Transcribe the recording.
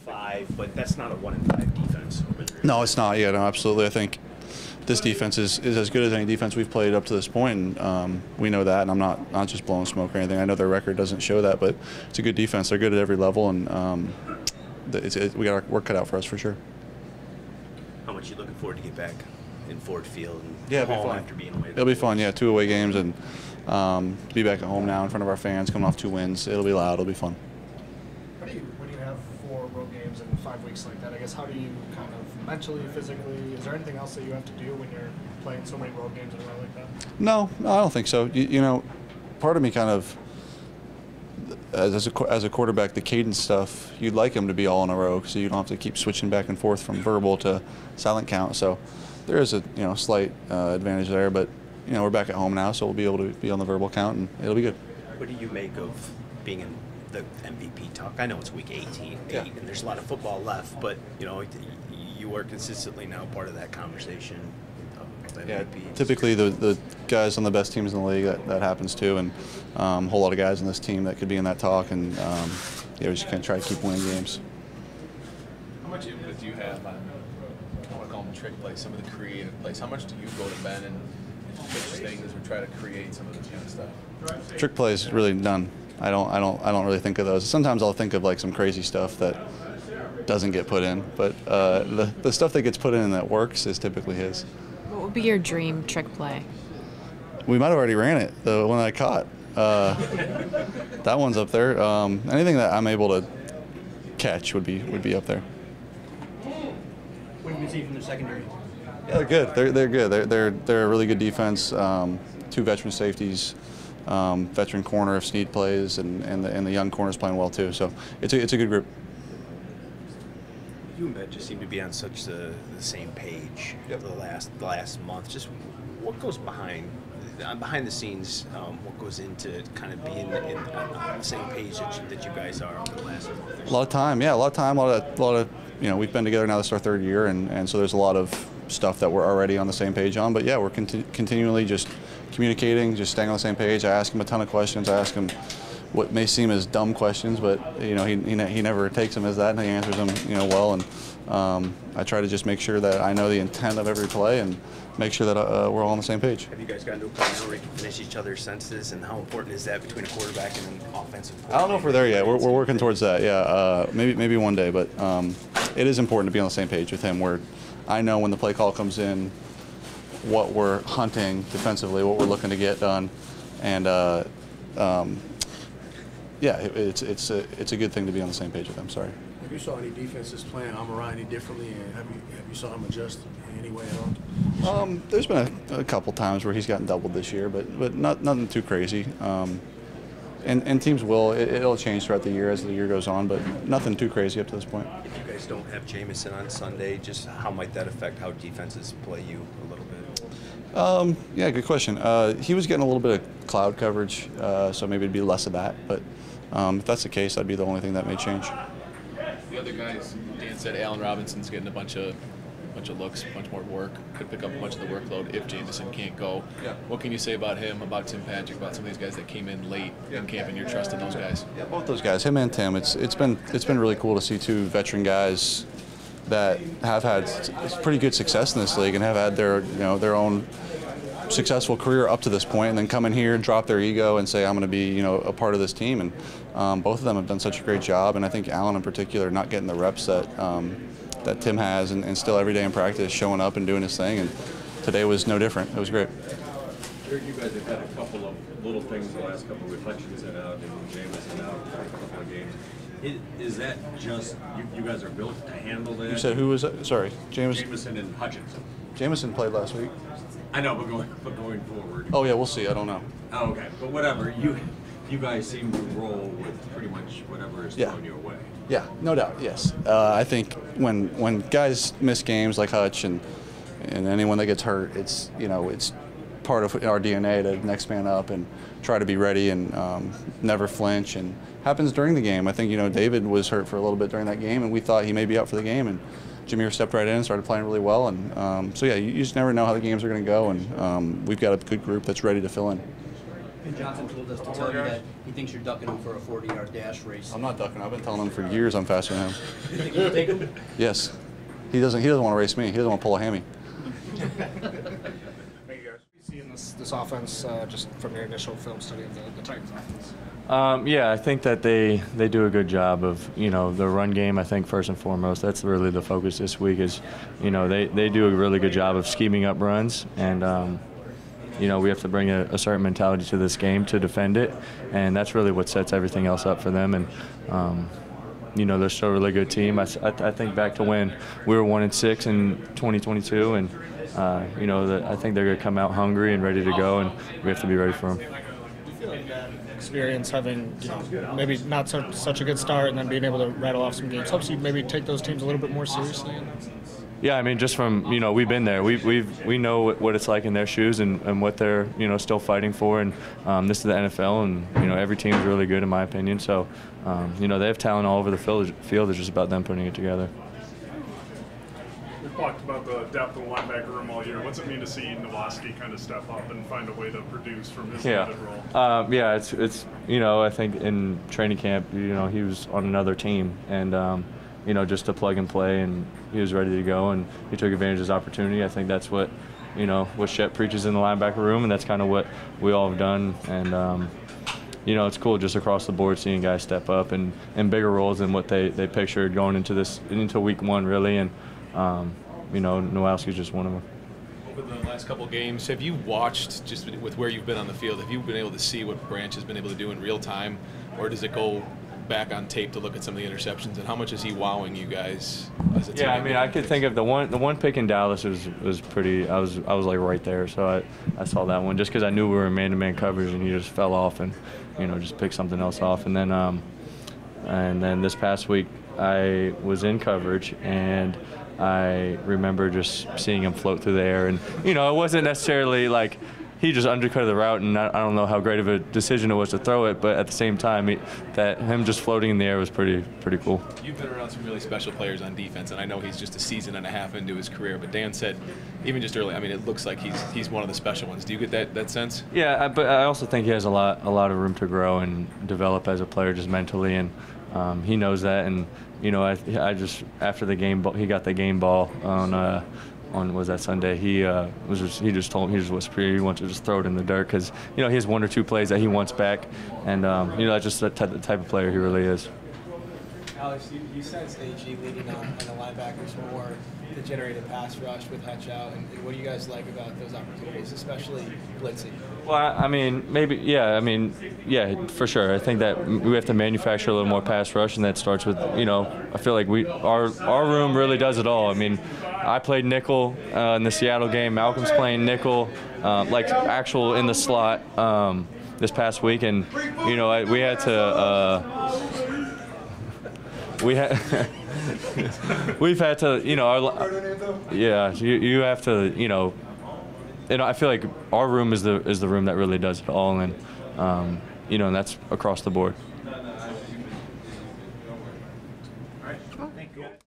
5, but that's not a 1-5 defense over there. No, it's not. Yeah, no, absolutely. I think this defense is as good as any defense we've played up to this point, and we know that. And I'm not just blowing smoke or anything. I know their record doesn't show that, but it's a good defense. They're good at every level, and we got our work cut out for us for sure. How much are you looking forward to get back in Ford Field and it'll be fun. after being away? It'll be fun. Yeah, 2 away games, and to be back at home now in front of our fans, coming off 2 wins. It'll be loud. It'll be fun. When you have 4 road games in 5 weeks like that, I guess how do you kind of mentally, physically, is there anything else that you have to do when you're playing so many road games in a row like that? No, I don't think so. You know, part of me kind of, as a quarterback, the cadence stuff, you'd like them to be all in a row so you don't have to keep switching back and forth from verbal to silent count. So there is a slight advantage there, but we're back at home now, so we'll be able to be on the verbal count, and it'll be good. What do you make of being in the MVP talk? I know it's week 18, and there's a lot of football left, but you are consistently now part of that conversation. Yeah, typically the guys on the best teams in the league, that happens too, and a whole lot of guys on this team that could be in that talk, and we just kind of try to keep winning games. How much input do you have on, I want to call them trick plays, some of the creative plays? How much do you go to Ben and pitch things or try to create some of this kind of stuff? Trick plays, really none. I don't really think of those. Sometimes I'll think of like some crazy stuff that doesn't get put in, but the stuff that gets put in and that works is typically his. What would be your dream trick play? We might have already ran it, the one that I caught. That one's up there. Anything that I'm able to catch would be up there. What do you see from the secondary? Yeah, they're good. They're good. They're a really good defense. 2 veteran safeties, veteran corner if Snead plays, and the young corner's playing well too. So it's a good group. You and Ben just seem to be on such the same page the last month. Just what goes behind the scenes? What goes into kind of being on the same page that you guys are over the last month? A lot of time, yeah, a lot of we've been together now. This is our 3rd year, and so there's a lot of stuff that we're already on the same page on. But yeah, we're continually just communicating, just staying on the same page. I ask him a ton of questions. I ask him what may seem as dumb questions, but he never takes them as that, and he answers them well. And I try to just make sure that I know the intent of every play and make sure that we're all on the same page. Have you guys gotten to a point where you can finish each other's sentences, and how important is that between a quarterback and an offensive coordinator? I don't know if we're there yet. We're working towards that. Yeah, maybe one day, but it is important to be on the same page with him. Where I know when the play call comes in, what we're hunting defensively, what we're looking to get done, and it's a good thing to be on the same page with him. Sorry. Have you saw any defenses playing Amara any differently, and have you saw him adjust in any way at all? There's been a couple times where he's gotten doubled this year, but nothing too crazy. And teams it'll change throughout the year as the year goes on, but nothing too crazy up to this point. If you guys don't have Jamison on Sunday, just how might that affect how defenses play you a little bit? Yeah, good question. He was getting a little bit of cloud coverage, so maybe it'd be less of that. But if that's the case, that'd be the only thing that may change. The other guys, Dan said Allen Robinson's getting a bunch of looks, a bunch more work, could pick up a bunch of the workload if Jamison can't go. Yeah. What can you say about him, about Tim Patrick, about some of these guys that came in late in camp, and you're trusting those guys? Yeah, both those guys, him and Tim. It's been really cool to see 2 veteran guys that have had pretty good success in this league and have had their own successful career up to this point, and then come in here and drop their ego and say, I'm going to be a part of this team. And both of them have done such a great job, and I think Allen in particular not getting the reps that Tim has, and still every day in practice showing up and doing his thing, and today was no different. It was great. Jared, you guys have had a couple of little things the last couple of reflections and out, and Jamison out for a couple of games. Is that just you guys are built to handle that? You said who was that? Sorry, Jamison and Hutchinson. Jamison played last week. I know, but going forward. Oh yeah, we'll see. I don't know. Oh, okay, but whatever. You guys seem to roll with pretty much whatever is thrown your way. Yeah, no doubt. Yes, I think when guys miss games like Hutch and anyone that gets hurt, it's part of our DNA to next man up and try to be ready and never flinch. And happens during the game. I think David was hurt for a little bit during that game, and we thought he may be out for the game, and Jameer stepped right in and started playing really well. And so yeah, you just never know how the games are going to go, and we've got a good group that's ready to fill in. Johnson told us to tell you that he thinks you're ducking him for a 40-yard dash race. I'm not ducking. I've been telling him for years I'm faster than him. You think you'll take him? Yes. He doesn't want to race me. He doesn't want to pull a hammy. Thank you guys. Seeing this offense just from your initial film study of the Titans offense. Yeah, I think that they do a good job of, the run game. I think first and foremost, that's really the focus this week is, they do a really good job of scheming up runs, and we have to bring a certain mentality to this game to defend it, and that's really what sets everything else up for them. And they're still a really good team. I think back to when we were 1-6 in 2022, and I think they're going to come out hungry and ready to go, and we have to be ready for them. Do you feel like that experience, having maybe not such a good start and then being able to rattle off some games, helps you maybe take those teams a little bit more seriously? Yeah, I mean, just from we've been there. We know what it's like in their shoes and what they're still fighting for. And this is the NFL, and every team is really good in my opinion. So they have talent all over the field. It's just about them putting it together. We've talked about the depth of the linebacker room all year. What's it mean to see Nowoski kind of step up and find a way to produce from his limited role? Yeah, it's I think in training camp, he was on another team, and just to plug and play, and he was ready to go, and he took advantage of his opportunity. I think that's what what Shep preaches in the linebacker room, and that's kind of what we all have done. And it's cool just across the board seeing guys step up and in bigger roles than what they pictured going into week one, really. And Nowowski's just one of them. Over the last couple of games, have you watched, just with where you've been on the field, have you been able to see what Branch has been able to do in real time, or does it go back on tape to look at some of the interceptions, and how much is he wowing you guys as a team? Yeah, I mean, I could think of the one pick in Dallas was pretty. I was like right there, so I saw that one just because I knew we were in man-to-man coverage, and he just fell off and just picked something else off. And then this past week I was in coverage, and I remember just seeing him float through the air, and it wasn't necessarily like he just undercut the route, and I don't know how great of a decision it was to throw it, but at the same time, him just floating in the air was pretty cool. You've been around some really special players on defense, and I know he's just a season and a half into his career, but Dan said, even just early, I mean, it looks like he's one of the special ones. Do you get that sense? Yeah, but I also think he has a lot of room to grow and develop as a player just mentally, and he knows that. And I just, after the game, he got the game ball on was that Sunday. He just told me, he just whispered, he wants to just throw it in the dirt because he has one or two plays that he wants back, and that's just the type of player he really is. Alex, you sense AG leading on the linebackers more to generate a pass rush with Hutch out, and what do you guys like about those opportunities, especially blitzing? Well, I mean, maybe, yeah, for sure. I think that we have to manufacture a little more pass rush, and that starts with, I feel like our room really does it all. I mean, I played nickel in the Seattle game. Malcolm's playing nickel, like actual in the slot this past week, and we had to. We've had to, you have to, and I feel like our room is the room that really does it all, and and that's across the board.